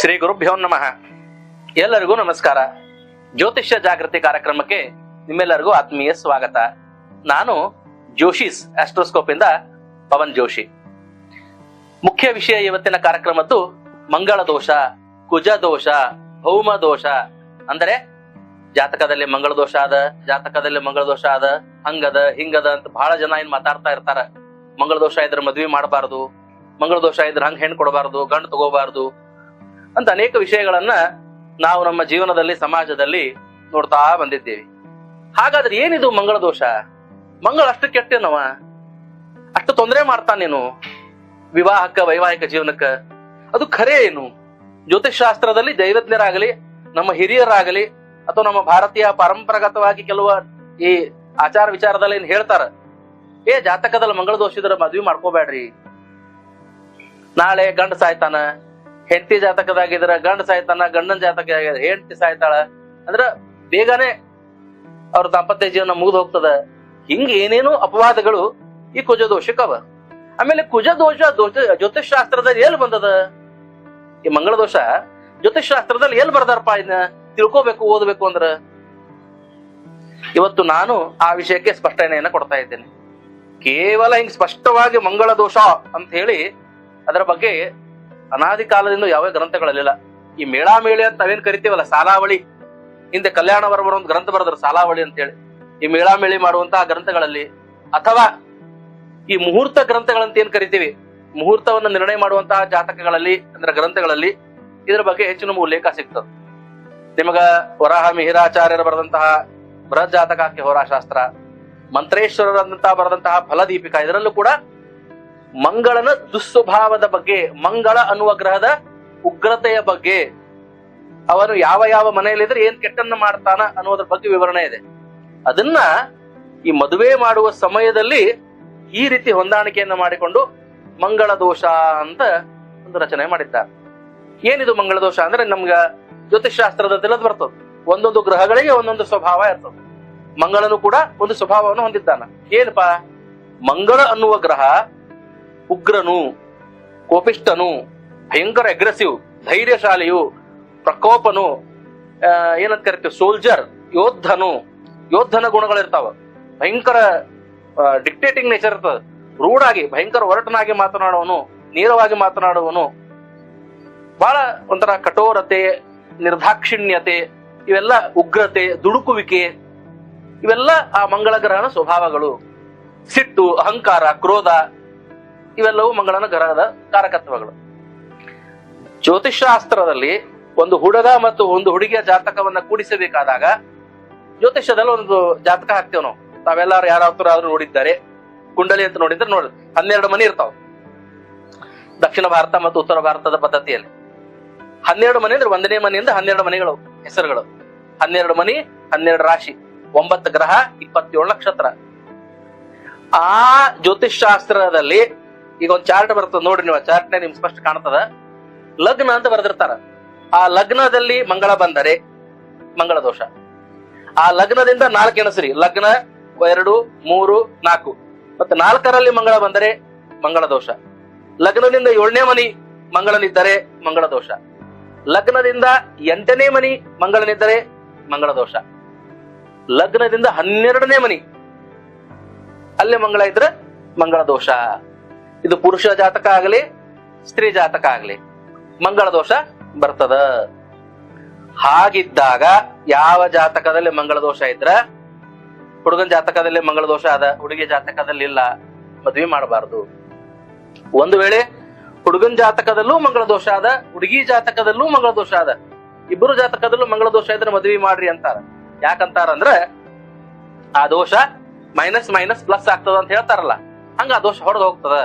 ಶ್ರೀ ಗುರುಭ್ಯೋ ನಮಃ. ಎಲ್ಲರಿಗೂ ನಮಸ್ಕಾರ. ಜ್ಯೋತಿಷ್ಯ ಜಾಗೃತಿ ಕಾರ್ಯಕ್ರಮಕ್ಕೆ ನಿಮ್ಮೆಲ್ಲರಿಗೂ ಆತ್ಮೀಯ ಸ್ವಾಗತ. ನಾನು ಜೋಶೀಸ್ ಆಸ್ಟ್ರೋಸ್ಕೋಪ್ ಇಂದ ಪವನ್ ಜೋಶಿ. ಮುಖ್ಯ ವಿಷಯ ಇವತ್ತಿನ ಕಾರ್ಯಕ್ರಮದ್ದು ಮಂಗಳ ದೋಷ, ಕುಜ ದೋಷ, ಭೌಮ ದೋಷ. ಅಂದರೆ ಜಾತಕದಲ್ಲಿ ಮಂಗಳ ದೋಷ ಆದ, ಹಂಗದ ಹಿಂಗದ ಅಂತ ಬಹಳ ಜನ ಏನ್ ಮಾತಾಡ್ತಾ ಇರ್ತಾರ. ಮಂಗಳ ದೋಷ ಇದ್ರೆ ಮದ್ವಿ ಮಾಡಬಾರದು, ಮಂಗಳ ದೋಷ ಇದ್ರೆ ಹಂಗ ಹೆಣ್ ಕೊಡಬಾರದು, ಗಂಡು ತಗೋಬಾರದು ಅಂತ ಅನೇಕ ವಿಷಯಗಳನ್ನ ನಾವು ನಮ್ಮ ಜೀವನದಲ್ಲಿ ಸಮಾಜದಲ್ಲಿ ನೋಡ್ತಾ ಬಂದಿದ್ದೇವೆ. ಹಾಗಾದ್ರೆ ಏನಿದು ಮಂಗಳ ದೋಷ? ಮಂಗಳ ಅಷ್ಟು ಕೆಟ್ಟೇನವ? ಅಷ್ಟು ತೊಂದರೆ ಮಾಡ್ತಾನೇನು ವಿವಾಹಕ್ಕ, ವೈವಾಹಿಕ ಜೀವನಕ್ಕ? ಅದು ಖರೆ ಏನು? ಜ್ಯೋತಿಷ್ ಶಾಸ್ತ್ರದಲ್ಲಿ ದೈವಜ್ಞರಾಗಲಿ, ನಮ್ಮ ಹಿರಿಯರಾಗಲಿ, ಅಥವಾ ನಮ್ಮ ಭಾರತೀಯ ಪರಂಪರಾಗತವಾಗಿ ಕೆಲವು ಈ ಆಚಾರ ವಿಚಾರದಲ್ಲಿ ಏನ್ ಹೇಳ್ತಾರ, ಜಾತಕದಲ್ಲಿ ಮಂಗಳ ದೋಷ ಇದ್ರೆ ಮದ್ವಿ ಮಾಡ್ಕೋಬೇಡ್ರಿ, ನಾಳೆ ಗಂಡ ಸಾಯ್ತಾನ, ಹೆಂಡತಿ ಜಾತಕದಾಗಿದ್ರ ಗಂಡ ಸಾಯ್ತಾನ, ಗಂಡನ ಜಾತಕ ಹೆಂಡತಿ ಸಾಯ್ತಾಳ, ಅಂದ್ರ ಬೇಗನೆ ಅವ್ರ ದಾಂಪತ್ಯ ಜೀವನ ಮುಗಿದು ಹೋಗ್ತದ. ಹಿಂಗ ಏನೇನೋ ಅಪವಾದಗಳು ಈ ಕುಜ ದೋಷಕ್ಕವ. ಆಮೇಲೆ ಕುಜ ದೋಷ ಜ್ಯೋತಿಷ್ ಶಾಸ್ತ್ರದಲ್ಲಿ ಎಲ್ಲಿ ಬಂದದ? ಈ ಮಂಗಳ ದೋಷ ಜ್ಯೋತಿಷ್ ಶಾಸ್ತ್ರದಲ್ಲಿ ಎಲ್ಲಿ ಬರ್ದಾರಪ್ಪ? ಇದನ್ನ ತಿಳ್ಕೋಬೇಕು, ಓದಬೇಕು ಅಂದ್ರ ಇವತ್ತು ನಾನು ಆ ವಿಷಯಕ್ಕೆ ಸ್ಪಷ್ಟನೆಯನ್ನ ಕೊಡ್ತಾ ಇದ್ದೇನೆ. ಕೇವಲ ಹಿಂಗ್ ಸ್ಪಷ್ಟವಾಗಿ ಮಂಗಳ ದೋಷ ಅಂತ ಹೇಳಿ ಅದರ ಬಗ್ಗೆ ಅನಾದಿ ಕಾಲದಿಂದ ಯಾವ ಗ್ರಂಥಗಳಲ್ಲಿಲ್ಲ. ಈ ಮೇಳಾಮೇಳಿ ಅಂತ ನಾವೇನ್ ಕರಿತೀವಲ್ಲ, ಸಾಲಾವಳಿ, ಹಿಂದೆ ಕಲ್ಯಾಣ ವರ್ಮರ ಒಂದು ಗ್ರಂಥ ಬರೆದ್ರು ಸಾಲಾವಳಿ ಅಂತ ಹೇಳಿ. ಈ ಮೇಳಾಮೇಳಿ ಮಾಡುವಂತಹ ಗ್ರಂಥಗಳಲ್ಲಿ, ಅಥವಾ ಈ ಮುಹೂರ್ತ ಗ್ರಂಥಗಳಂತ ಏನ್ ಕರಿತೀವಿ, ಮುಹೂರ್ತವನ್ನು ನಿರ್ಣಯ ಮಾಡುವಂತಹ ಜಾತಕಗಳಲ್ಲಿ ಅಂದ್ರೆ ಗ್ರಂಥಗಳಲ್ಲಿ ಇದ್ರ ಬಗ್ಗೆ ಹೆಚ್ಚಿನ ಉಲ್ಲೇಖ ಸಿಗ್ತದೆ. ನಿಮಗ ವರಾಹ ಮಿಹಿರಾಚಾರ್ಯರು ಬರೆದಂತಹ ಬೃಹತ್ ಜಾತಕಕ್ಕೆ ಹೋರಾಶಾಸ್ತ್ರ, ಮಂತ್ರೇಶ್ವರರಂತಹ ಬರೆದಂತಹ ಫಲದೀಪಿಕಾ, ಇದರಲ್ಲೂ ಕೂಡ ಮಂಗಳನ ದುಸ್ವಭಾವದ ಬಗ್ಗೆ, ಮಂಗಳ ಅನ್ನುವ ಗ್ರಹದ ಉಗ್ರತೆಯ ಬಗ್ಗೆ, ಅವನು ಯಾವ ಯಾವ ಮನೆಯಲ್ಲಿದ್ರೆ ಏನ್ ಕೆಟ್ಟನ್ನ ಮಾಡ್ತಾನ ಅನ್ನೋದ್ರ ಬಗ್ಗೆ ವಿವರಣೆ ಇದೆ. ಅದನ್ನ ಈ ಮದುವೆ ಮಾಡುವ ಸಮಯದಲ್ಲಿ ಈ ರೀತಿ ಹೊಂದಾಣಿಕೆಯನ್ನ ಮಾಡಿಕೊಂಡು ಮಂಗಳ ದೋಷ ಅಂತ ಒಂದು ರಚನೆ ಮಾಡಿದ್ದಾರೆ. ಏನಿದು ಮಂಗಳ ದೋಷ ಅಂದ್ರೆ ನಮ್ಗ ಜ್ಯೋತಿಷ್ ಶಾಸ್ತ್ರದ ತಿಳಿದು ಬರ್ತದೆ. ಒಂದೊಂದು ಗ್ರಹಗಳಿಗೆ ಒಂದೊಂದು ಸ್ವಭಾವ ಇರ್ತದೆ. ಮಂಗಳನು ಕೂಡ ಒಂದು ಸ್ವಭಾವವನ್ನು ಹೊಂದಿದ್ದಾನ. ಏನಪ್ಪಾ? ಮಂಗಳ ಅನ್ನುವ ಗ್ರಹ ಉಗ್ರನು, ಕೋಪಿಷ್ಟನು, ಭಯಂಕರ ಅಗ್ರೆಸಿವ್, ಧೈರ್ಯಶಾಲಿಯು, ಪ್ರಕೋಪನು, ಏನಂತ ಕರಿತೀವಿ ಸೋಲ್ಜರ್, ಯೋಧನ ಗುಣಗಳಿರ್ತಾವ. ಭಯಂಕರ ಡಿಕ್ಟೇಟಿಂಗ್ ನೇಚರ್ ಇರ್ತದೆ. ರೂಢ್ ಆಗಿ ಭಯಂಕರ ಒರಟನಾಗಿ ಮಾತನಾಡುವನು, ನೇರವಾಗಿ ಮಾತನಾಡುವನು, ಬಹಳ ಒಂಥರ ಕಠೋರತೆ, ನಿರ್ದಾಕ್ಷಿಣ್ಯತೆ, ಇವೆಲ್ಲ ಉಗ್ರತೆ, ದುಡುಕುವಿಕೆ, ಇವೆಲ್ಲ ಆ ಮಂಗಳ ಗ್ರಹನ ಸ್ವಭಾವಗಳು. ಸಿಟ್ಟು, ಅಹಂಕಾರ, ಕ್ರೋಧ, ಇವೆಲ್ಲವೂ ಮಂಗಳನ ಗ್ರಹದ ಕಾರಕತ್ವಗಳು. ಜ್ಯೋತಿಷ್ ಶಾಸ್ತ್ರದಲ್ಲಿ ಒಂದು ಹುಡುಗ ಮತ್ತು ಒಂದು ಹುಡುಗಿಯ ಜಾತಕವನ್ನ ಕೂಡಿಸಬೇಕಾದಾಗ ಜ್ಯೋತಿಷ್ಯದಲ್ಲಿ ಒಂದು ಜಾತಕ ಹಾಕ್ತೇವೆ ನಾವು. ತಾವೆಲ್ಲರೂ ಯಾರಾದ್ರೂ ನೋಡಿದ್ದಾರೆ, ಕುಂಡಲಿ ಅಂತ ನೋಡಿದ್ರೆ 12 ಮನೆ ಇರ್ತಾವ ದಕ್ಷಿಣ ಭಾರತ ಮತ್ತು ಉತ್ತರ ಭಾರತದ ಪದ್ಧತಿಯಲ್ಲಿ. 12 ಮನೆ ಅಂದ್ರೆ 1ನೇ ಮನೆಯಿಂದ 12 ಮನೆಗಳು ಹೆಸರುಗಳು. 12 ಮನೆ, 12 ರಾಶಿ, 9 ಗ್ರಹ, 27 ನಕ್ಷತ್ರ. ಆ ಜ್ಯೋತಿಷ್ ಶಾಸ್ತ್ರದಲ್ಲಿ ಈಗ ಒಂದು ಚಾರ್ಟ್ ಬರ್ತದೆ ನೋಡ್ರಿ, ನೀವು ಚಾರ್ಟ್ ನಿಮ್ಗೆ ಸ್ಪಷ್ಟ ಕಾಣ್ತದ. ಲಗ್ನ ಅಂತ ಬರೆದಿರ್ತಾರ. ಆ ಲಗ್ನದಲ್ಲಿ ಮಂಗಳ ಬಂದರೆ ಮಂಗಳ ದೋಷ. ಆ ಲಗ್ನದಿಂದ 4 ಎಣಸ್ರಿ, ಲಗ್ನ 2, 3, 4, ಮತ್ತೆ 4ರಲ್ಲಿ ಮಂಗಳ ಬಂದರೆ ಮಂಗಳ ದೋಷ. ಲಗ್ನದಿಂದ 7ನೇ ಮನಿ ಮಂಗಳನಿದ್ದರೆ ಮಂಗಳ ದೋಷ. ಲಗ್ನದಿಂದ 8ನೇ ಮನಿ ಮಂಗಳನಿದ್ದರೆ ಮಂಗಳ ದೋಷ. ಲಗ್ನದಿಂದ 12ನೇ ಮನಿ ಅಲ್ಲೇ ಮಂಗಳ ಇದ್ರೆ ಮಂಗಳ ದೋಷ. ಇದು ಪುರುಷ ಜಾತಕ ಆಗಲಿ, ಸ್ತ್ರೀ ಜಾತಕ ಆಗಲಿ, ಮಂಗಳ ದೋಷ ಬರ್ತದ. ಹಾಗಿದ್ದಾಗ ಯಾವ ಜಾತಕದಲ್ಲಿ ಮಂಗಳ ದೋಷ ಇದ್ರ, ಹುಡುಗನ ಜಾತಕದಲ್ಲಿ ಮಂಗಳ ದೋಷ ಅದ, ಹುಡುಗಿ ಜಾತಕದಲ್ಲಿ ಇಲ್ಲ, ಮದ್ವೆ ಮಾಡಬಾರದು. ಒಂದು ವೇಳೆ ಹುಡುಗನ ಜಾತಕದಲ್ಲೂ ಮಂಗಳ ದೋಷ ಅದ, ಹುಡುಗಿ ಜಾತಕದಲ್ಲೂ ಮಂಗಳ ದೋಷ ಅದ, ಇಬ್ಬರು ಜಾತಕದಲ್ಲೂ ಮಂಗಳ ದೋಷ ಇದ್ರೆ ಮದ್ವೆ ಮಾಡ್ರಿ ಅಂತಾರ. ಯಾಕಂತಾರ ಅಂದ್ರೆ ಆ ದೋಷ ಮೈನಸ್ ಪ್ಲಸ್ ಆಗ್ತದ ಅಂತ ಹೇಳ್ತಾರಲ್ಲ, ಹಂಗ ಆ ದೋಷ ಹೊಡೆದು ಹೋಗ್ತದ.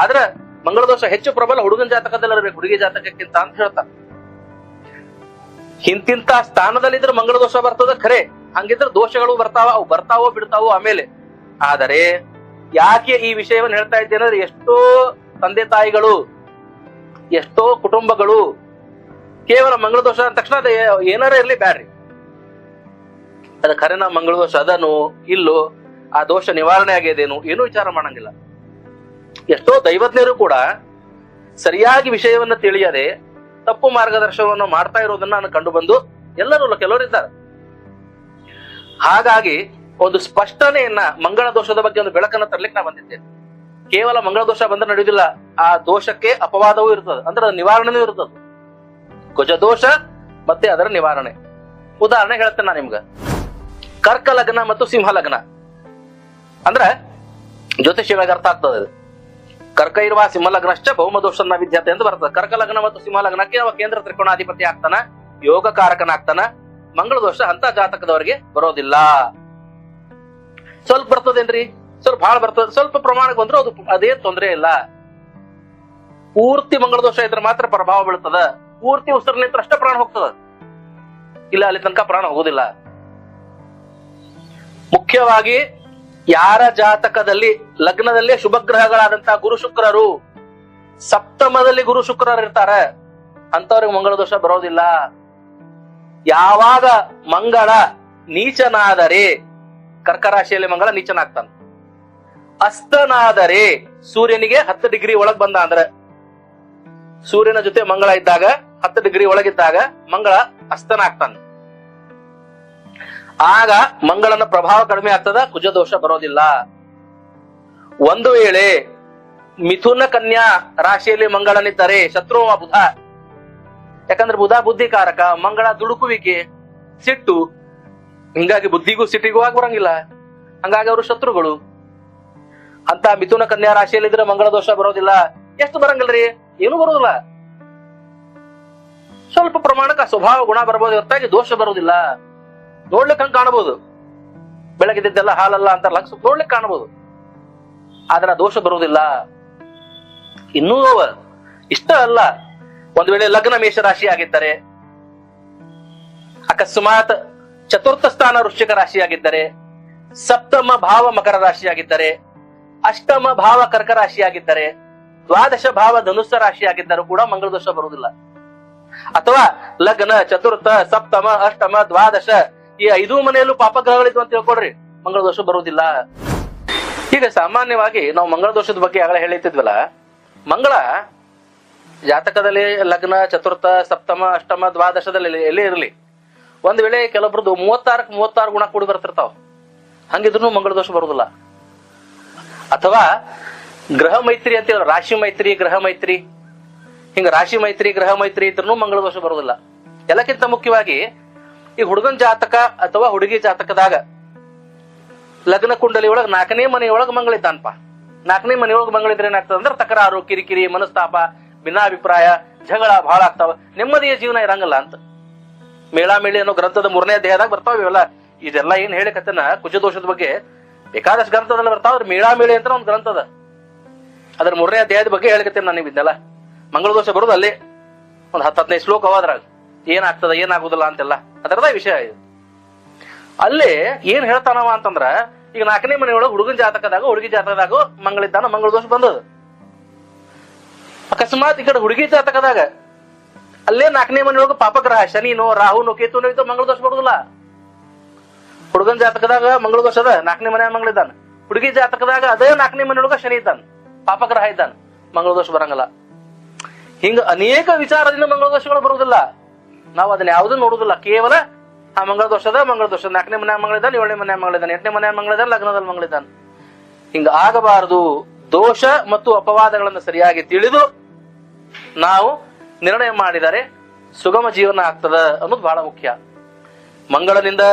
ಆದ್ರೆ ಮಂಗಳ ದೋಷ ಹೆಚ್ಚು ಪ್ರಬಲ ಹುಡುಗನ ಜಾತಕದಲ್ಲಿ ಇರಬೇಕು, ಹುಡುಗಿ ಜಾತಕಕ್ಕಿಂತ ಅಂತ ಹೇಳ್ತಾರ. ಇಂತಿಂತ ಸ್ಥಾನದಲ್ಲಿದ್ರೆ ಮಂಗಳ ದೋಷ ಬರ್ತದ ಖರೆ, ಹಂಗಿದ್ರೆ ದೋಷಗಳು ಅವು ಬರ್ತಾವೋ ಬಿಡ್ತಾವೋ ಆಮೇಲೆ. ಆದರೆ ಯಾಕೆ ಈ ವಿಷಯವನ್ನು ಹೇಳ್ತಾ ಇದ್ದೇನೆ ಅಂದ್ರೆ, ಎಷ್ಟೋ ತಂದೆ ತಾಯಿಗಳು, ಎಷ್ಟೋ ಕುಟುಂಬಗಳು ಕೇವಲ ಮಂಗಳ ದೋಷ ಅಂದ ತಕ್ಷಣ ಅದ ಏನಾರ ಇರ್ಲಿ ಬ್ಯಾಡ್ರಿ, ಅದ ಖರೇನ ಮಂಗಳ ದೋಷ ಅದನು ಇಲ್ಲೋ, ಆ ದೋಷ ನಿವಾರಣೆ ಆಗಿದೇನು, ಏನೂ ವಿಚಾರ ಮಾಡಂಗಿಲ್ಲ. ಎಷ್ಟೋ ದೈವಜ್ಞರು ಕೂಡ ಸರಿಯಾಗಿ ವಿಷಯವನ್ನ ತಿಳಿಯದೆ ತಪ್ಪು ಮಾರ್ಗದರ್ಶನವನ್ನು ಮಾಡ್ತಾ ಇರೋದನ್ನ ನಾನು ಕಂಡು ಬಂದು ಎಲ್ಲರೂ ಕೆಲವರು ಇದ್ದಾರೆ. ಹಾಗಾಗಿ ಒಂದು ಸ್ಪಷ್ಟನೆಯನ್ನ ಮಂಗಳ ದೋಷದ ಬಗ್ಗೆ ಒಂದು ಬೆಳಕನ್ನು ತರ್ಲಿಕ್ಕೆ ನಾ ಬಂದಿದ್ದೇನೆ. ಕೇವಲ ಮಂಗಳ ದೋಷ ಬಂದ್ರೆ ನಡೆಯುವುದಿಲ್ಲ, ಆ ದೋಷಕ್ಕೆ ಅಪವಾದವೂ ಇರ್ತದೆ, ಅಂದ್ರೆ ಅದರ ನಿವಾರಣೆನೂ ಇರ್ತದೆ. ಕುಜ ದೋಷ ಮತ್ತೆ ಅದರ ನಿವಾರಣೆ. ಉದಾಹರಣೆ ಹೇಳ್ತೇನೆ ನಾ ನಿಮ್ಗ. ಕರ್ಕ ಲಗ್ನ ಮತ್ತು ಸಿಂಹ ಲಗ್ನ ಅಂದ್ರೆ ಜ್ಯೋತಿಷ್ಯಗಳಿಗೆ ಅರ್ಥ ಆಗ್ತದೆ. ಕರ್ಕ ಇರುವ ಸಿಂಹ ಲಗ್ನಶ್ಚ ಭೌಮ ದೋಷನ ವಿದ್ಯಾತೆ ಅಂತ ಬರ್ತದೆ. ಕರ್ಕ ಲಗ್ನ ಮತ್ತು ಸಿಂಹ ಲಗ್ನಕ್ಕೆ ಅವ ಕೇಂದ್ರ ತ್ರಿಕೋಣಾಧಿಪತಿ ಆಗ್ತಾನ, ಯೋಗ ಕಾರಕನಾಗ್ತಾನ. ಮಂಗಳ ದೋಷ ಅಂತ ಜಾತಕದವರಿಗೆ ಬರೋದಿಲ್ಲ. ಸ್ವಲ್ಪ ಬರ್ತದೇನ್ರಿ, ಸ್ವಲ್ಪ ಬಹಳ ಬರ್ತದೆ, ಸ್ವಲ್ಪ ಪ್ರಮಾಣಕ್ಕೆ ಬಂದ್ರೆ ಅದು ಅದೇ ತೊಂದರೆ ಇಲ್ಲ. ಪೂರ್ತಿ ಮಂಗಳ ದೋಷ ಇದ್ರೆ ಮಾತ್ರ ಪ್ರಭಾವ ಬೀಳ್ತದ. ಪೂರ್ತಿ ಉಸಿರಿನಿಂದ ಅಷ್ಟೇ ಪ್ರಾಣ ಹೋಗ್ತದ, ಇಲ್ಲ ಅಲ್ಲಿ ತನಕ ಪ್ರಾಣ ಹೋಗುದಿಲ್ಲ. ಮುಖ್ಯವಾಗಿ ಯಾರ ಜಾತಕದಲ್ಲಿ ಲಗ್ನದಲ್ಲಿ ಶುಭ ಗ್ರಹಗಳಾದಂತಹ ಗುರು ಶುಕ್ರರು, ಸಪ್ತಮದಲ್ಲಿ ಗುರು ಶುಕ್ರರು ಇರ್ತಾರೆ, ಅಂತವ್ರಿಗೆ ಮಂಗಳ ದೋಷ ಬರೋದಿಲ್ಲ. ಯಾವಾಗ ಮಂಗಳ ನೀಚನಾದರೆ, ಕರ್ಕ ರಾಶಿಯಲ್ಲಿ ಮಂಗಳ ನೀಚನಾಗ್ತಾನೆ. ಅಸ್ತನಾದರೆ, ಸೂರ್ಯನಿಗೆ 10 ಡಿಗ್ರಿ ಒಳಗ್ ಬಂದ ಅಂದ್ರೆ, ಸೂರ್ಯನ ಜೊತೆ ಮಂಗಳ ಇದ್ದಾಗ 10 ಡಿಗ್ರಿ ಒಳಗಿದ್ದಾಗ ಮಂಗಳ ಅಸ್ತನಾಗ್ತಾನೆ. ಆಗ ಮಂಗಳನ ಪ್ರಭಾವ ಕಡಿಮೆ ಆಗ್ತದ, ಕುಜ ದೋಷ ಬರೋದಿಲ್ಲ. ಒಂದು ವೇಳೆ ಮಿಥುನ ಕನ್ಯಾ ರಾಶಿಯಲ್ಲಿ ಮಂಗಳನಿದ್ದರೆ ಶತ್ರುವ ಬುಧ, ಯಾಕಂದ್ರೆ ಬುಧ ಬುದ್ಧಿಕಾರಕ, ಮಂಗಳ ದುಡುಕುವಿಕೆ, ಸಿಟ್ಟು, ಹಿಂಗಾಗಿ ಬುದ್ಧಿಗೂ ಸಿಟ್ಟಿಗೂ ಆಗಿ ಬರಂಗಿಲ್ಲ, ಹಂಗಾಗಿ ಅವರು ಶತ್ರುಗಳು. ಅಂತ ಮಿಥುನ ಕನ್ಯಾ ರಾಶಿಯಲ್ಲಿ ಇದ್ರೆ ಮಂಗಳ ದೋಷ ಬರೋದಿಲ್ಲ. ಎಷ್ಟು ಬರಂಗಿಲ್ರಿ, ಏನು ಬರೋದಿಲ್ಲ, ಸ್ವಲ್ಪ ಪ್ರಮಾಣಕ್ಕೆ ಸ್ವಭಾವ ಗುಣ ಬರ್ಬೋದು ಹೊರತಾಗಿ ದೋಷ ಬರೋದಿಲ್ಲ. ನೋಡ್ಲಿಕ್ಕೆ ಹಂಗ ಕಾಣಬಹುದು, ಬೆಳಗಿದ್ದೆಲ್ಲ ಹಾಲಲ್ಲ ಅಂತಾರಲ್ಲ, ನೋಡ್ಲಿಕ್ಕೆ ಕಾಣಬಹುದು, ಆದ್ರೆ ದೋಷ ಬರುವುದಿಲ್ಲ. ಇನ್ನೂ ಇಷ್ಟ ಅಲ್ಲ, ಒಂದು ವೇಳೆ ಲಗ್ನ ಮೇಷರಾಶಿ ಆಗಿದ್ದರೆ, ಅಕಸ್ಮಾತ್ ಚತುರ್ಥ ಸ್ಥಾನ ವೃಶ್ಚಿಕ ರಾಶಿ ಆಗಿದ್ದರೆ, ಸಪ್ತಮ ಭಾವ ಮಕರ ರಾಶಿ ಆಗಿದ್ದರೆ, ಅಷ್ಟಮ ಭಾವ ಕರ್ಕ ರಾಶಿ ಆಗಿದ್ದರೆ, ದ್ವಾದಶ ಭಾವ ಧನುಸ್ಸ ರಾಶಿ ಆಗಿದ್ದರೂ ಕೂಡ ಮಂಗಳ ದೋಷ ಬರುವುದಿಲ್ಲ. ಅಥವಾ ಲಗ್ನ, ಚತುರ್ಥ, ಸಪ್ತಮ, ಅಷ್ಟಮ, ದ್ವಾದಶ ಈ 5 ಮನೆಯಲ್ಲೂ ಪಾಪಗ್ರಹಗಳಿದ್ವು ಅಂತ ತಿಳ್ಕೊಡ್ರಿ, ಮಂಗಳ ದೋಷ ಬರುವುದಿಲ್ಲ. ಈಗ ಸಾಮಾನ್ಯವಾಗಿ ನಾವು ಮಂಗಳ ದೋಷದ ಬಗ್ಗೆ ಆಗಲೇ ಹೇಳಿರ್ತಿದ್ವಲ್ಲ, ಮಂಗಳ ಜಾತಕದಲ್ಲಿ ಲಗ್ನ, ಚತುರ್ಥ, ಸಪ್ತಮ, ಅಷ್ಟಮ, ದ್ವಾದಶದಲ್ಲಿ ಎಲ್ಲೇ ಇರಲಿ, ಒಂದ್ ವೇಳೆ ಕೆಲವೊಬ್ರದ್ದು 36 ಗುಣ ಕೂಡಿ ಬರ್ತಿರ್ತಾವ, ಹಂಗಿದ್ರು ಮಂಗಳ ದೋಷ ಬರುದಿಲ್ಲ. ಅಥವಾ ಗ್ರಹ ಮೈತ್ರಿ ಅಂತ ರಾಶಿ ಮೈತ್ರಿ, ಗ್ರಹ ಮೈತ್ರಿ, ಹಿಂಗ ರಾಶಿ ಮೈತ್ರಿ, ಗ್ರಹ ಮೈತ್ರಿ ಇದ್ರೂ ಮಂಗಳ ದೋಷ ಬರುದಿಲ್ಲ. ಎಲ್ಲಕ್ಕಿಂತ ಮುಖ್ಯವಾಗಿ ಈ ಹುಡುಗನ್ ಜಾತಕ ಅಥವಾ ಹುಡುಗಿ ಜಾತಕದಾಗ ಲಗ್ನ ಕುಂಡಲಿ ಒಳಗ 4ನೇ ಮನೆಯೊಳಗ ಮಂಗಳಿದ್ದಾನಪ್ಪ. 4ನೇ ಮನೆಯೊಳಗ ಮಂಗಳಿದ್ರೆ ಏನಾಗ್ತದೆ ಅಂದ್ರೆ ತಕರಾರು, ಕಿರಿಕಿರಿ, ಮನಸ್ತಾಪ, ಭಿನ್ನಾಭಿಪ್ರಾಯ, ಜಗಳ ಬಹಳ ಆಗ್ತಾವ, ನೆಮ್ಮದಿಯ ಜೀವನ ಇರಂಗಿಲ್ಲ ಅಂತ. ಮೇಳಾಮೇಳಿ ಅನ್ನೋ ಗ್ರಂಥದ 3ನೇ ಅಧ್ಯಾಯದಾಗ ಬರ್ತಾವ ಇವೆಲ್ಲ. ಇದೆಲ್ಲ ಏನ್ ಹೇಳಿಕತ್ತನ ಕುಜ ದೋಷದ ಬಗ್ಗೆ ಬೇಕಾದಷ್ಟು ಗ್ರಂಥದಲ್ಲಿ ಬರ್ತಾವ. ಮೇಳಾಮೇಳಿ ಅಂತ ಒಂದು ಗ್ರಂಥದ, ಅದ್ರ 3ನೇ ಅಧ್ಯಾಯದ ಬಗ್ಗೆ ಹೇಳಿಕತ್ತೇನೆ ನಾನು ಇದನ್ನೆಲ್ಲ. ಮಂಗಳ ದೋಷ ಬರೋದು ಅಲ್ಲಿ ಒಂದ್ 10-15 ಶ್ಲೋಕ ಅದ್ರಾಗ ಏನಾಗ್ತದ ಏನಾಗುದಿಲ್ಲ ಅಂತೆಲ್ಲ ಅದರದ ವಿಷಯ ಇದು. ಅಲ್ಲಿ ಏನ್ ಹೇಳ್ತಾನವ ಅಂತಂದ್ರ, ಈಗ 4ನೇ ಮನೆಯೊಳಗೆ ಹುಡುಗನ ಜಾತಕದಾಗ ಹುಡುಗಿ ಜಾತಕದಾಗ ಮಂಗಳಿದ್ದಾನ, ಮಂಗಳ ದೋಷ ಬಂದದ. ಅಕಸ್ಮಾತ್ ಈ ಕಡೆ ಹುಡುಗಿ ಜಾತಕದಾಗ ಅಲ್ಲೇ 4ನೇ ಮನೆಯೊಳಗೆ ಪಾಪಗ್ರಹ ಶನಿನೋ, ರಾಹುನೋ, ಕೇತುನೋ ಇದ್ದು ಮಂಗಳ ದೋಷ ಬರುದಿಲ್ಲ. ಹುಡುಗನ ಜಾತಕದಾಗ ಮಂಗಳ ದೋಷ ಅದ, 4ನೇ ಮನೆ ಮಂಗಳಿದ್ದಾನ. ಹುಡುಗಿ ಜಾತಕದಾಗ ಅದೇ 4ನೇ ಮನೆಯೊಳಗ ಶನಿ ಇದ್ದಾನ, ಪಾಪಗ್ರಹ ಇದ್ದಾನ, ಮಂಗಳ ದೋಷ ಬರಂಗಲ್ಲ. ಹಿಂಗ ಅನೇಕ ವಿಚಾರದಿಂದ ಮಂಗಳ ದೋಷಗಳು ಬರುವುದಿಲ್ಲ. ನಾವು ಅದನ್ನ ಯಾವ್ದು ನೋಡುದಿಲ್ಲ, ಕೇವಲ ಆ ಮಂಗಳ ದೋಷದ 4ನೇ ಮನೆ ಮಂಗಳಿದ್ದಾನೆ, 7ನೇ ಮನೆ ಮಂಗಳಿದ್ದಾನೆ, 8ನೇ ಮನೆ ಮಂಗಳಿದ್ದಾನೆ, ಲಗ್ನದಲ್ಲಿ ಮಂಗಳಿದ್ದಾನೆ. ಹಿಂಗ ಆಗಬಾರದು. ದೋಷ ಮತ್ತು ಅಪವಾದಗಳನ್ನು ಸರಿಯಾಗಿ ತಿಳಿದು ನಾವು ನಿರ್ಣಯ ಮಾಡಿದರೆ ಸುಗಮ ಜೀವನ ಆಗ್ತದ ಅನ್ನೋದು ಬಹಳ ಮುಖ್ಯ. ಮಂಗಳನಿಂದ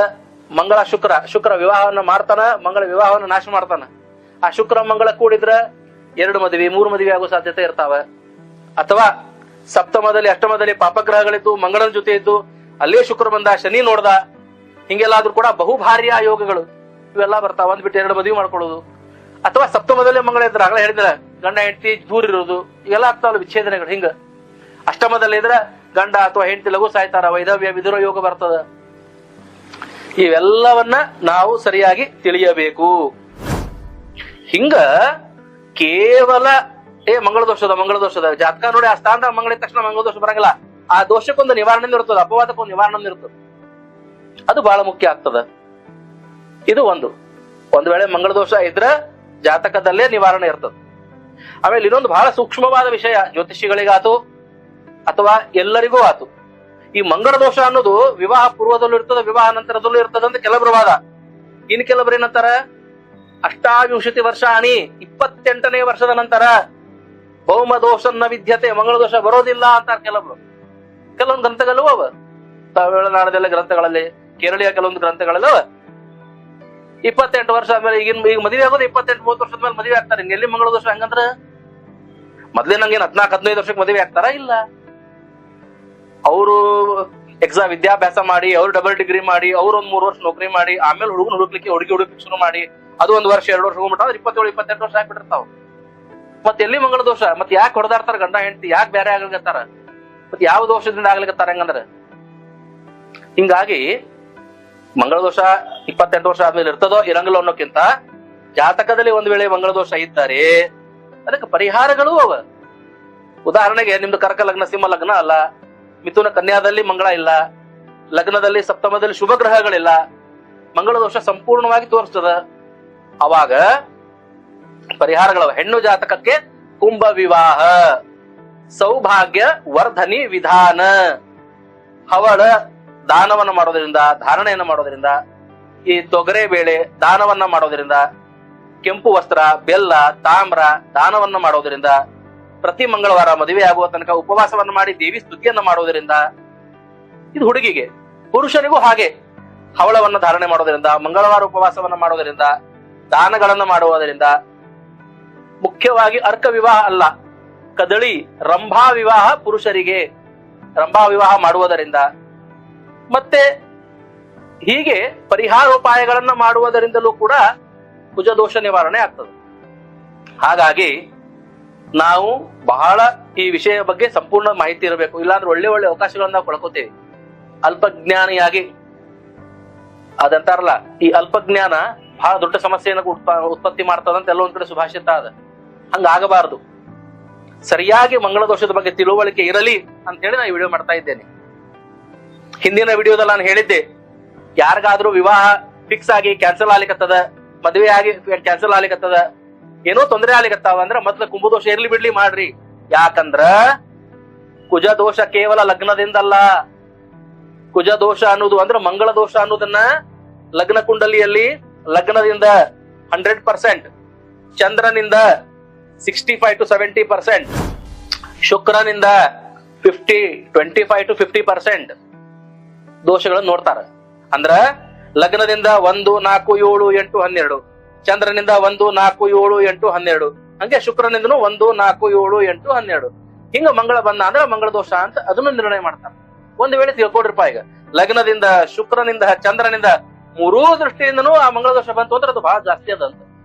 ಮಂಗಳ ಶುಕ್ರ ವಿವಾಹವನ್ನ ಮಾಡ್ತಾನ, ಮಂಗಳ ವಿವಾಹವನ್ನ ನಾಶ ಮಾಡ್ತಾನ. ಆ ಶುಕ್ರ ಮಂಗಳ ಕೂಡಿದ್ರ 2 ಮದುವೆ 3 ಮದುವೆ ಆಗೋ ಸಾಧ್ಯತೆ ಇರ್ತಾವ. ಅಥವಾ ಸಪ್ತಮದಲ್ಲಿ ಅಷ್ಟಮದಲ್ಲಿ ಪಾಪಗ್ರಹಗಳಿದ್ದು ಮಂಗಳನ ಜೊತೆ ಇದ್ದು ಅಲ್ಲೇ ಶುಕ್ರ ಬಂದ, ಶನಿ ನೋಡ್ದ, ಹಿಂಗೆಲ್ಲಾದ್ರೂ ಕೂಡ ಬಹುಭಾರ್ಯ ಯೋಗಗಳು ಇವೆಲ್ಲ ಬರ್ತಾವ. ಒಂದ್ ಬಿಟ್ಟು 2 ಮದುವೆ ಮಾಡ್ಕೊಳ್ಳೋದು. ಅಥವಾ ಸಪ್ತಮದಲ್ಲೇ ಮಂಗಳ ಇದ್ರ ಆಗಲೇ ಹೇಳಿದ್ರ ಗಂಡ ಹೆಂಡತಿ ದೂರ ಇರೋದು, ಇವೆಲ್ಲ ಆಗ್ತಾವಲ್ಲ ವಿಚ್ಛೇದನೆಗಳು. ಹಿಂಗ ಅಷ್ಟಮದಲ್ಲಿ ಇದ್ರ ಗಂಡ ಅಥವಾ ಹೆಂಡತಿ ಲಘು ಸಾಯ್ತಾರ, ವೈಧವ್ಯ ವಿದುರ ಯೋಗ ಬರ್ತದ. ಇವೆಲ್ಲವನ್ನ ನಾವು ಸರಿಯಾಗಿ ತಿಳಿಯಬೇಕು. ಹಿಂಗ ಕೇವಲ ಮಂಗಳ ದೋಷದ ಜಾತಕ ನೋಡಿ ಆ ಸ್ಥಾನದಾಗ ಮಂಗಳಿದ ತಕ್ಷಣ ಮಂಗಳ ದೋಷ ಬರಂಗಿಲ್ಲ. ಆ ದೋಷಕ್ಕೊಂದು ನಿವಾರಣೆ ಇರ್ತದೆ, ಅಪವಾದಕ್ಕೊಂದು ನಿವಾರಣೆ ಇರ್ತದೆ. ಅದು ಬಹಳ ಮುಖ್ಯ ಆಗ್ತದ. ಇದು ಒಂದು ವೇಳೆ ಮಂಗಳ ದೋಷ ಇದ್ರ ಜಾತಕದಲ್ಲೇ ನಿವಾರಣೆ ಇರ್ತದೆ. ಆಮೇಲೆ ಇನ್ನೊಂದು ಬಹಳ ಸೂಕ್ಷ್ಮವಾದ ವಿಷಯ, ಜ್ಯೋತಿಷಿಗಳಿಗಾತು ಅಥವಾ ಎಲ್ಲರಿಗೂ ಆತು. ಈ ಮಂಗಳ ದೋಷ ಅನ್ನೋದು ವಿವಾಹ ಪೂರ್ವದಲ್ಲೂ ಇರ್ತದ, ವಿವಾಹ ನಂತರದಲ್ಲೂ ಇರ್ತದ ಅಂತ ಕೆಲವರ ವಾದ. ಇನ್ ಕೆಲವರು ಏನಂತಾರ, ಅಷ್ಟಾವಿಂಶತಿ ವರ್ಷಾಣಿ, 28ನೇ ವರ್ಷದ ನಂತರ ಭೌಮ ದೋಷನ್ನ ವಿದ್ಯತೆ, ಮಂಗಳ ದೋಷ ಬರೋದಿಲ್ಲ ಅಂತಾರ ಕೆಲವರು. ಕೆಲವೊಂದು ಗ್ರಂಥಗಳು ಅವ, ತಮಿಳುನಾಡದೆಲ್ಲ ಗ್ರಂಥಗಳಲ್ಲಿ, ಕೇರಳೀಯ ಕೆಲವೊಂದು ಗ್ರಂಥಗಳಲ್ಲ 28 ವರ್ಷ ಆದ್ಮೇಲೆ ಈಗ ಮದುವೆ ಆಗೋದು 28-30 ವರ್ಷದ ಮೇಲೆ ಮದುವೆ ಆಗ್ತಾರೆ. ಎಲ್ಲಿ ಮಂಗಳ ದೋಷ ಹಂಗಂದ್ರ ಮೊದ್ಲೇ ನಂಗೇನ್ 14-15 ವರ್ಷಕ್ಕೆ ಮದುವೆ ಆಗ್ತಾರ? ಇಲ್ಲ, ಅವರು ವಿದ್ಯಾಭ್ಯಾಸ ಮಾಡಿ, ಅವ್ರು ಡಬಲ್ ಡಿಗ್ರಿ ಮಾಡಿ, ಅವ್ರು ಒಂದ್ 3 ವರ್ಷ ನೌಕರಿ ಮಾಡಿ, ಆಮೇಲೆ ಹುಡುಗಲಿಕ್ಕೆ ಹುಡುಕ್ಲಿಕ್ಕೆ ಶುರು ಮಾಡಿ, ಅದು 1 ವರ್ಷ 2 ವರ್ಷ ಹೋಗ್ಬಿಟ್ಟ 27-28 ವರ್ಷ ಆಗ್ಬಿಟ್ಟಿರ್ತಾವ. ಮತ್ತೆ ಎಲ್ಲಿ ಮಂಗಳ ದೋಷ? ಮತ್ತೆ ಯಾಕೆ ಹೊಡೆದಾಡ್ತಾರ ಗಂಡ ಹೆಂಡತಿ? ಯಾಕೆ ಬೇರೆ ಆಗ್ಲಿಕತ್ತಾರ? ಮತ್ತೆ ಯಾವ ದೋಷದಿಂದ ಆಗ್ಲಿಕತ್ತಾರ ಹೆಂಗಂದ್ರ? ಹಿಂಗಾಗಿ ಮಂಗಳ ದೋಷ 28 ವರ್ಷ ಆದ್ಮೇಲೆ ಇರ್ತದೋ ಇರಂಗಿಲ್ಲ ಅನ್ನೋಕ್ಕಿಂತ, ಜಾತಕದಲ್ಲಿ ಒಂದ್ ವೇಳೆ ಮಂಗಳ ದೋಷ ಇದ್ದಾರೆ ಅದಕ್ಕೆ ಪರಿಹಾರಗಳು ಅವ. ಉದಾಹರಣೆಗೆ ನಿಮ್ದು ಕರ್ಕ ಲಗ್ನ ಸಿಂಹ ಲಗ್ನ ಅಲ್ಲ, ಮಿಥುನ ಕನ್ಯಾದಲ್ಲಿ ಮಂಗಳ ಇಲ್ಲ, ಲಗ್ನದಲ್ಲಿ ಸಪ್ತಮದಲ್ಲಿ ಶುಭ ಗ್ರಹಗಳಿಲ್ಲ, ಮಂಗಳ ದೋಷ ಸಂಪೂರ್ಣವಾಗಿ ತೋರಿಸ್ತದ. ಅವಾಗ ಪರಿಹಾರಗಳವ. ಹೆಣ್ಣು ಜಾತಕಕ್ಕೆ ಕುಂಭ ವಿವಾಹ, ಸೌಭಾಗ್ಯ ವರ್ಧನಿ ವಿಧಾನ, ಹವಳ ದಾನವನ್ನ ಮಾಡೋದ್ರಿಂದ, ಧಾರಣೆಯನ್ನ ಮಾಡೋದ್ರಿಂದ, ಈ ತೊಗರೆ ಬೇಳೆ ದಾನವನ್ನ ಮಾಡೋದ್ರಿಂದ, ಕೆಂಪು ವಸ್ತ್ರ, ಬೆಲ್ಲ, ತಾಮ್ರ ದಾನವನ್ನ ಮಾಡೋದ್ರಿಂದ, ಪ್ರತಿ ಮಂಗಳವಾರ ಮದುವೆ ಆಗುವ ತನಕ ಉಪವಾಸವನ್ನ ಮಾಡಿ ದೇವಿ ಸ್ತುತಿಯನ್ನ ಮಾಡೋದ್ರಿಂದ, ಇದು ಹುಡುಗಿಗೆ. ಪುರುಷನಿಗೂ ಹಾಗೆ ಹವಳವನ್ನ ಧಾರಣೆ ಮಾಡೋದ್ರಿಂದ, ಮಂಗಳವಾರ ಉಪವಾಸವನ್ನ ಮಾಡೋದ್ರಿಂದ, ದಾನಗಳನ್ನ ಮಾಡುವುದರಿಂದ, ಮುಖ್ಯವಾಗಿ ಅರ್ಕ ವಿವಾಹ ಅಲ್ಲ, ಕದಳಿ ರಂಭಾ ವಿವಾಹ ಪುರುಷರಿಗೆ, ರಂಭಾ ವಿವಾಹ ಮಾಡುವುದರಿಂದ, ಮತ್ತೆ ಹೀಗೆ ಪರಿಹಾರೋಪಾಯಗಳನ್ನ ಮಾಡುವುದರಿಂದಲೂ ಕೂಡ ಕುಜದೋಷ ನಿವಾರಣೆ ಆಗ್ತದೆ. ಹಾಗಾಗಿ ನಾವು ಬಹಳ ಈ ವಿಷಯ ಬಗ್ಗೆ ಸಂಪೂರ್ಣ ಮಾಹಿತಿ ಇರಬೇಕು, ಇಲ್ಲಾಂದ್ರೆ ಒಳ್ಳೆ ಒಳ್ಳೆ ಅವಕಾಶಗಳನ್ನ ಕಳ್ಕೊತೇವೆ. ಅಲ್ಪಜ್ಞಾನಿಯಾಗಿ ಅದಂತಾರಲ್ಲ, ಈ ಅಲ್ಪಜ್ಞಾನ ಬಹಳ ದೊಡ್ಡ ಸಮಸ್ಯೆಯನ್ನು ಉತ್ಪತ್ತಿ ಮಾಡ್ತದಂತ ಎಲ್ಲೊಂದ್ ಕಡೆ ಸುಭಾಷಿತ ಅದ. ಹಂಗಾಗಬಾರದು. ಸರಿಯಾಗಿ ಮಂಗಳ ದೋಷದ ಬಗ್ಗೆ ತಿಳುವಳಿಕೆ ಇರಲಿ ಅಂತ ಹೇಳಿ ನಾನು ಈ ವಿಡಿಯೋ ಮಾಡ್ತಾ ಇದ್ದೇನೆ. ಹಿಂದಿನ ವಿಡಿಯೋದಲ್ಲಿ ನಾನು ಹೇಳಿದ್ದೆ, ಯಾರಿಗಾದ್ರೂ ವಿವಾಹ ಫಿಕ್ಸ್ ಆಗಿ ಕ್ಯಾನ್ಸಲ್ ಆಗ್ಲಿಕ್ಕತ್ತದ, ಮದುವೆ ಆಗಿ ಕ್ಯಾನ್ಸಲ್ ಆಗ್ಲಿಕ್ಕತ್ತದ, ಏನೋ ತೊಂದರೆ ಆಗ್ಲಿಕತ್ತಾವ ಅಂದ್ರ ಮೊದ್ಲ ಕುಂಭದೋಷ ಇರ್ಲಿ ಬಿಡ್ಲಿ ಮಾಡ್ರಿ. ಯಾಕಂದ್ರ ಕುಜ ದೋಷ ಕೇವಲ ಲಗ್ನದಿಂದಲ್ಲ. ಕುಜ ದೋಷ ಅನ್ನೋದು ಅಂದ್ರೆ ಮಂಗಳ ದೋಷ ಅನ್ನೋದನ್ನ ಲಗ್ನ ಕುಂಡಲಿಯಲ್ಲಿ ಲಗ್ನದಿಂದ 100%, ಚಂದ್ರನಿಂದ 65-70%, ಶುಕ್ರನಿಂದ 25-50% ದೋಷಗಳನ್ನು ನೋಡ್ತಾರ. ಅಂದ್ರ ಲಗ್ನದಿಂದ 1, 4, 7, 8, 12, ಚಂದ್ರನಿಂದ 1, 4, 7, 8, 12, ಹಂಗೆ ಶುಕ್ರನಿಂದನು 1, 4, 7, 8, 12 ಹಿಂಗ ಮಂಗಳ ಬಂದ ಅಂದ್ರೆ ಮಂಗಳ ದೋಷ ಅಂತ ಅದನ್ನು ನಿರ್ಣಯ ಮಾಡ್ತಾರ. ಒಂದ್ ವೇಳೆ ತಿಳ್ಕೊಡ್ರಿಪ್ಪ, ಈಗ ಲಗ್ನದಿಂದ ಶುಕ್ರನಿಂದ ಚಂದ್ರನಿಂದ 3 ದೃಷ್ಟಿಯಿಂದನೂ ಆ ಮಂಗಳ ದೋಷ ಬಂತು ಅಂದ್ರೆ ಅದು ಬಹಳ ಜಾಸ್ತಿ ಅದಂತ,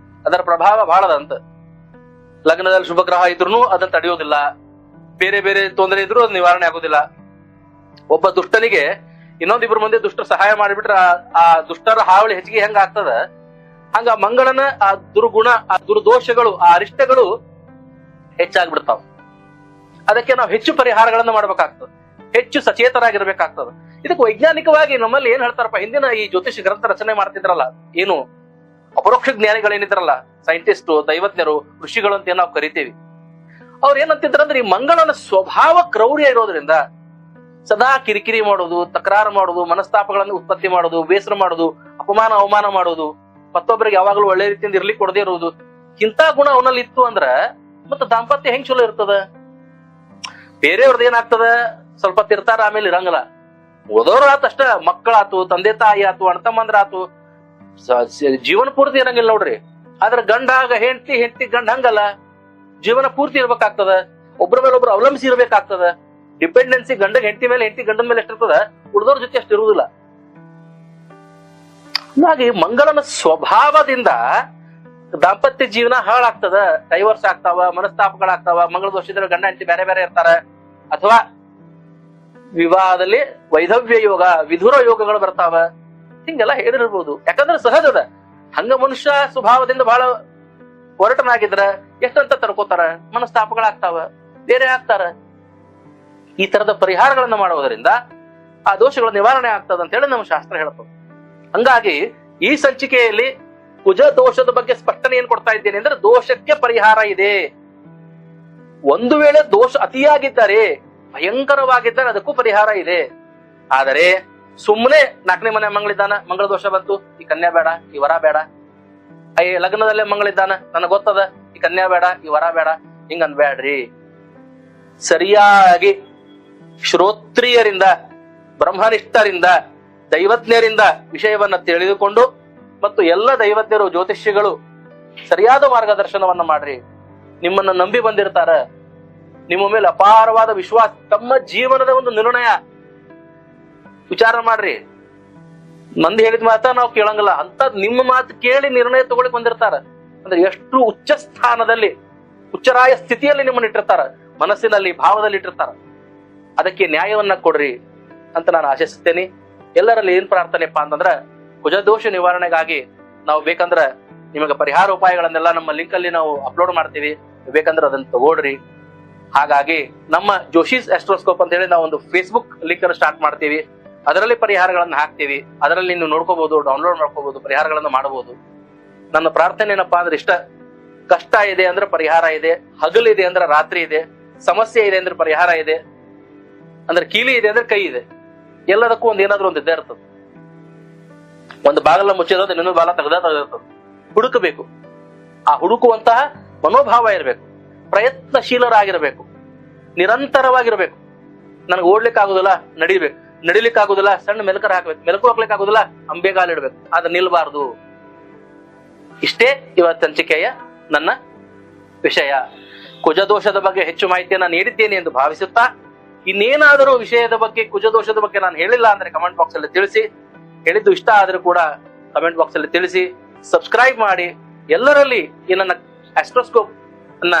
ಅದರ ಪ್ರಭಾವ ಬಹಳ ಅದಂತ. ಲಗ್ನದಲ್ಲಿ ಶುಭ ಗ್ರಹ ಇದ್ರು ಅದನ್ನ ತಡೆಯೋದಿಲ್ಲ, ಬೇರೆ ಬೇರೆ ತೊಂದರೆ ಇದ್ರು ಅದು ನಿವಾರಣೆ ಆಗೋದಿಲ್ಲ. ಒಬ್ಬ ದುಷ್ಟನಿಗೆ ಇನ್ನೊಂದಿಬ್ರು ಮಂದಿ ದುಷ್ಟರು ಸಹಾಯ ಮಾಡಿಬಿಟ್ರ ಆ ದುಷ್ಟರ ಹಾವಳಿ ಹೆಚ್ಚಿಗೆ ಹೆಂಗ ಆಗ್ತದ, ಹಂಗ ಮಂಗಳನ ಆ ದುರ್ಗುಣ, ಆ ದುರ್ದೋಷಗಳು, ಆ ಅರಿಷ್ಟಗಳು ಹೆಚ್ಚಾಗ್ಬಿಡ್ತಾವ. ಅದಕ್ಕೆ ನಾವು ಹೆಚ್ಚು ಪರಿಹಾರಗಳನ್ನ ಮಾಡ್ಬೇಕಾಗ್ತದೆ, ಹೆಚ್ಚು ಸಚೇತರಾಗಿರ್ಬೇಕಾಗ್ತದೆ. ಇದಕ್ಕೆ ವೈಜ್ಞಾನಿಕವಾಗಿ ನಮ್ಮಲ್ಲಿ ಏನ್ ಹೇಳ್ತಾರಪ್ಪ, ಹಿಂದಿನ ಈ ಜ್ಯೋತಿಷ ಗ್ರಂಥ ರಚನೆ ಮಾಡ್ತಿದ್ರಲ್ಲ, ಏನು ಅಪರೋಕ್ಷ ಜ್ಞಾನಿಗಳೇನಿದ್ರಲ್ಲ, ಸೈಂಟಿಸ್ಟ್, ದೈವಜ್ಞರು, ಋಷಿಗಳು ಅಂತ ಏನ್ ನಾವು ಕರಿತೀವಿ, ಅವ್ರು ಏನಂತಿದ್ರಂದ್ರೆ ಈ ಮಂಗಳನ ಸ್ವಭಾವ ಕ್ರೌರ್ಯ ಇರೋದ್ರಿಂದ ಸದಾ ಕಿರಿಕಿರಿ ಮಾಡೋದು, ತಕರಾರು ಮಾಡೋದು, ಮನಸ್ತಾಪಗಳನ್ನು ಉತ್ಪತ್ತಿ ಮಾಡೋದು, ಬೇಸರ ಮಾಡೋದು, ಅಪಮಾನ ಅವಮಾನ ಮಾಡೋದು, ಮತ್ತೊಬ್ಬರಿಗೆ ಯಾವಾಗಲೂ ಒಳ್ಳೆ ರೀತಿಯಿಂದ ಇರ್ಲಿಕ್ಕೆ ಕೊಡದೇ ಇರುವುದು, ಇಂಥ ಗುಣ ಅವನಲ್ಲಿ ಇತ್ತು ಅಂದ್ರ ಮತ್ತೆ ದಾಂಪತ್ಯ ಹೆಂಗ್ ಚಲೋ ಇರ್ತದ? ಬೇರೆಯವ್ರದ್ದು ಏನಾಗ್ತದ, ಸ್ವಲ್ಪ ತಿರ್ತಾರ, ಆಮೇಲೆ ಇರಂಗಿಲ್ಲ. ಓದೋರು ಆತ ಅಷ್ಟ, ಮಕ್ಕಳಾತು, ತಂದೆ ತಾಯಿ ಆತು, ಅಣ್ತಮ್ಮಂದ್ರ ಆತು, ಜೀವನ ಪೂರ್ತಿ ಇರಂಗಿಲ್ಲ ನೋಡ್ರಿ. ಆದ್ರೆ ಗಂಡ ಹೆಂಡತಿ, ಹೆಂಡತಿ ಗಂಡ ಹಂಗಲ್ಲ, ಜೀವನ ಪೂರ್ತಿ ಇರ್ಬೇಕಾಗ್ತದ, ಒಬ್ರ ಮೇಲೆ ಒಬ್ರು ಅವಲಂಬಿಸಿ ಇರ್ಬೇಕಾಗ್ತದ. ಡಿಪೆಂಡೆನ್ಸಿ ಗಂಡ ಹೆಂಡತಿ ಮೇಲೆ, ಹೆಂಡತಿ ಗಂಡನ ಮೇಲೆ ಎಷ್ಟಿರ್ತದ, ಉಳಿದವ್ರ ಜೊತೆ ಅಷ್ಟು ಇರುವುದಿಲ್ಲ. ಹಾಗಾಗಿ ಮಂಗಳನ ಸ್ವಭಾವದಿಂದ ದಾಂಪತ್ಯ ಜೀವನ ಹಾಳಾಗ್ತದ, ಡೈವರ್ಸ್ ಆಗ್ತಾವ, ಮನಸ್ತಾಪಗಳಾಗ್ತಾವ. ಮಂಗಳ ದೋಷಿದ್ರೆ ಗಂಡ ಹೆಂಡತಿ ಬೇರೆ ಬೇರೆ ಇರ್ತಾರ, ಅಥವಾ ವಿವಾಹದಲ್ಲಿ ವೈಧವ್ಯ ಯೋಗ, ವಿಧುರ ಯೋಗಗಳು ಬರ್ತಾವ. ಹಿಂಗೆಲ್ಲ ಹೇಳಿರ್ಬೋದು. ಯಾಕಂದ್ರೆ ಸಹಜದ, ಹಂಗ ಮನುಷ್ಯ ಸ್ವಭಾವದಿಂದ ಬಹಳ ಹೊರಟನಾಗಿದ್ರ ಎಷ್ಟಂತ ತಡ್ಕೋತಾರ, ಮನಸ್ತಾಪಗಳಾಗ್ತಾವ, ಬೇರೆ ಆಗ್ತಾರ. ಈ ತರದ ಪರಿಹಾರಗಳನ್ನ ಮಾಡುವುದರಿಂದ ಆ ದೋಷಗಳ ನಿವಾರಣೆ ಆಗ್ತದ ಅಂತ ಹೇಳಿ ನಮ್ಮ ಶಾಸ್ತ್ರ ಹೇಳ್ತದೆ. ಹಂಗಾಗಿ ಈ ಸಂಚಿಕೆಯಲ್ಲಿ ಕುಜ ದೋಷದ ಬಗ್ಗೆ ಸ್ಪಷ್ಟನೆ ಏನ್ ಕೊಡ್ತಾ ಇದ್ದೇನೆ ಅಂದ್ರೆ, ದೋಷಕ್ಕೆ ಪರಿಹಾರ ಇದೆ. ಒಂದು ವೇಳೆ ದೋಷ ಅತಿಯಾಗಿದ್ದರೆ ಭಯಂಕರವಾಗಿದ್ದರೆ ಅದಕ್ಕೂ ಪರಿಹಾರ ಇದೆ. ಆದರೆ ಸುಮ್ಮನೆ 4ನೇ ಮನೆ ಮಂಗಳಿದ್ದಾನ, ಮಂಗಳ ದೋಷ ಬಂತು, ಈ ಕನ್ಯಾ ಬೇಡ, ಈ ವರ ಬೇಡ, ಲಗ್ನದಲ್ಲೇ ಮಂಗಳಿದ್ದಾನ, ನನಗ್ ಗೊತ್ತದ, ಈ ಕನ್ಯಾ ಬೇಡ, ಈ ವರ ಬೇಡ, ಹಿಂಗ ಅನ್ಬೇಡ್ರಿ. ಸರಿಯಾಗಿ ಶ್ರೋತ್ರಿಯರಿಂದ, ಬ್ರಹ್ಮನಿಷ್ಠರಿಂದ, ದೈವಜ್ಞರಿಂದ ವಿಷಯವನ್ನ ತಿಳಿದುಕೊಂಡು ಮತ್ತು ಎಲ್ಲ ದೈವಜ್ಞರು, ಜ್ಯೋತಿಷ್ಯಗಳು ಸರಿಯಾದ ಮಾರ್ಗದರ್ಶನವನ್ನ ಮಾಡ್ರಿ. ನಿಮ್ಮನ್ನ ನಂಬಿ ಬಂದಿರ್ತಾರ, ನಿಮ್ಮ ಮೇಲೆ ಅಪಾರವಾದ ವಿಶ್ವಾಸ, ತಮ್ಮ ಜೀವನದ ಒಂದು ನಿರ್ಣಯ. ವಿಚಾರ ಮಾಡ್ರಿ. ಮಂದಿ ಹೇಳಿದ ಮಾತ ನಾವು ಕೇಳಂಗಿಲ್ಲ, ಅಂತ ನಿಮ್ಮ ಮಾತು ಕೇಳಿ ನಿರ್ಣಯ ತಗೊಳಿಕ್ ಬಂದಿರ್ತಾರ. ಅಂದ್ರೆ ಎಷ್ಟು ಉಚ್ಚ ಸ್ಥಾನದಲ್ಲಿ, ಉಚ್ಚರಾಯ ಸ್ಥಿತಿಯಲ್ಲಿ ನಿಮ್ಮನ್ನ ಇಟ್ಟಿರ್ತಾರ, ಮನಸ್ಸಿನಲ್ಲಿ, ಭಾವದಲ್ಲಿ ಇಟ್ಟಿರ್ತಾರ. ಅದಕ್ಕೆ ನ್ಯಾಯವನ್ನ ಕೊಡ್ರಿ ಅಂತ ನಾನು ಆಶಿಸುತ್ತೇನೆ. ಎಲ್ಲರಲ್ಲಿ ಏನ್ ಪ್ರಾರ್ಥನೆಪ್ಪ ಅಂತಂದ್ರ, ಕುಜದೋಷ ನಿವಾರಣೆಗಾಗಿ ನಾವು ಬೇಕಂದ್ರ ನಿಮಗೆ ಪರಿಹಾರ ಉಪಾಯಗಳನ್ನೆಲ್ಲ ನಮ್ಮ ಲಿಂಕ್ ಅಲ್ಲಿ ನಾವು ಅಪ್ಲೋಡ್ ಮಾಡ್ತೀವಿ, ಬೇಕಂದ್ರೆ ಅದನ್ನ ತಗೊಳ್ರಿ. ಹಾಗಾಗಿ ನಮ್ಮ ಜೋಶೀಸ್ ಆಸ್ಟ್ರೋಸ್ಕೋಪ್ ಅಂತ ಹೇಳಿ ನಾವು ಒಂದು ಫೇಸ್ಬುಕ್ ಲಿಂಕ್ ಅನ್ನು ಸ್ಟಾರ್ಟ್ ಮಾಡ್ತೀವಿ. ಅದರಲ್ಲಿ ಪರಿಹಾರಗಳನ್ನ ಹಾಕ್ತೀವಿ. ಅದರಲ್ಲಿ ನೀವು ನೋಡ್ಕೋಬಹುದು, ಡೌನ್ಲೋಡ್ ಮಾಡ್ಕೋಬಹುದು, ಪರಿಹಾರಗಳನ್ನ ಮಾಡಬಹುದು. ನನ್ನ ಪ್ರಾರ್ಥನೆ ಏನಪ್ಪಾ ಅಂದ್ರೆ ಇಷ್ಟ, ಕಷ್ಟ ಇದೆ ಅಂದ್ರೆ ಪರಿಹಾರ ಇದೆ, ಹಗಲಿದೆ ಅಂದ್ರೆ ರಾತ್ರಿ ಇದೆ, ಸಮಸ್ಯೆ ಇದೆ ಅಂದ್ರೆ ಪರಿಹಾರ ಇದೆ, ಅಂದ್ರೆ ಕೀಲಿ ಇದೆ ಅಂದ್ರೆ ಕೈ ಇದೆ. ಎಲ್ಲದಕ್ಕೂ ಒಂದ್ ಏನಾದ್ರೂ ಒಂದು ಇದ್ದೇ ಇರ್ತದೆ. ಒಂದು ಬಾಗಲ ಮುಚ್ಚಿರೋದು ಇನ್ನೊಂದು ಬಾಲ ತೆಗೆದಿರ್ತದೆ. ಹುಡುಕಬೇಕು. ಆ ಹುಡುಕುವಂತಹ ಮನೋಭಾವ ಇರಬೇಕು, ಪ್ರಯತ್ನಶೀಲರಾಗಿರ್ಬೇಕು, ನಿರಂತರವಾಗಿರ್ಬೇಕು. ನನಗೆ ಓಡ್ಲಿಕ್ಕೆ ಆಗುದಿಲ್ಲ, ನಡಿಲಿಕ್ಕೆ ಆಗುದಿಲ್ಲ, ಸಣ್ಣ ಮೆಲಕರ ಹಾಕ್ಬೇಕು, ಮೆಲಕು ಹಾಕ್ಲಿಕ್ಕೆ ಆಗುದಿಲ್ಲ, ಅಂಬೆಗಾಲಿಡ್ಬೇಕು, ಆದ್ರೆ ನಿಲ್ಬಾರ್ದು. ಇಷ್ಟೇ ಇವತ್ತು ಹಂಚಿಕೆಯ ನನ್ನ ವಿಷಯ. ಕುಜದೋಷದ ಬಗ್ಗೆ ಹೆಚ್ಚು ಮಾಹಿತಿಯನ್ನು ನೀಡಿದ್ದೇನೆ ಎಂದು ಭಾವಿಸುತ್ತಾ, ಇನ್ನೇನಾದರೂ ವಿಷಯದ ಬಗ್ಗೆ, ಕುಜದೋಷದ ಬಗ್ಗೆ ನಾನು ಹೇಳಿಲ್ಲ ಅಂದ್ರೆ ಕಮೆಂಟ್ ಬಾಕ್ಸ್ ಅಲ್ಲಿ ತಿಳಿಸಿ. ಹೇಳಿದ್ದು ಇಷ್ಟ ಆದ್ರೂ ಕೂಡ ಕಮೆಂಟ್ ಬಾಕ್ಸ್ ಅಲ್ಲಿ ತಿಳಿಸಿ. ಸಬ್ಸ್ಕ್ರೈಬ್ ಮಾಡಿ. ಎಲ್ಲರಲ್ಲಿ ಈ ನನ್ನ ಆಸ್ಟ್ರೋಸ್ಕೋಪ್ ಅನ್ನ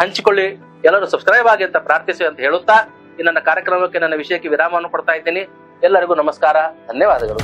ಹಂಚಿಕೊಳ್ಳಿ. ಎಲ್ಲರೂ ಸಬ್ಸ್ಕ್ರೈಬ್ ಆಗಿ ಅಂತ ಪ್ರಾರ್ಥಿಸಿ ಅಂತ ಹೇಳುತ್ತಾ ಈ ನನ್ನ ಕಾರ್ಯಕ್ರಮಕ್ಕೆ, ನನ್ನ ವಿಷಯಕ್ಕೆ ವಿರಾಮವನ್ನು ಕೊಡ್ತಾ ಇದ್ದೀನಿ. ಎಲ್ಲರಿಗೂ ನಮಸ್ಕಾರ, ಧನ್ಯವಾದಗಳು.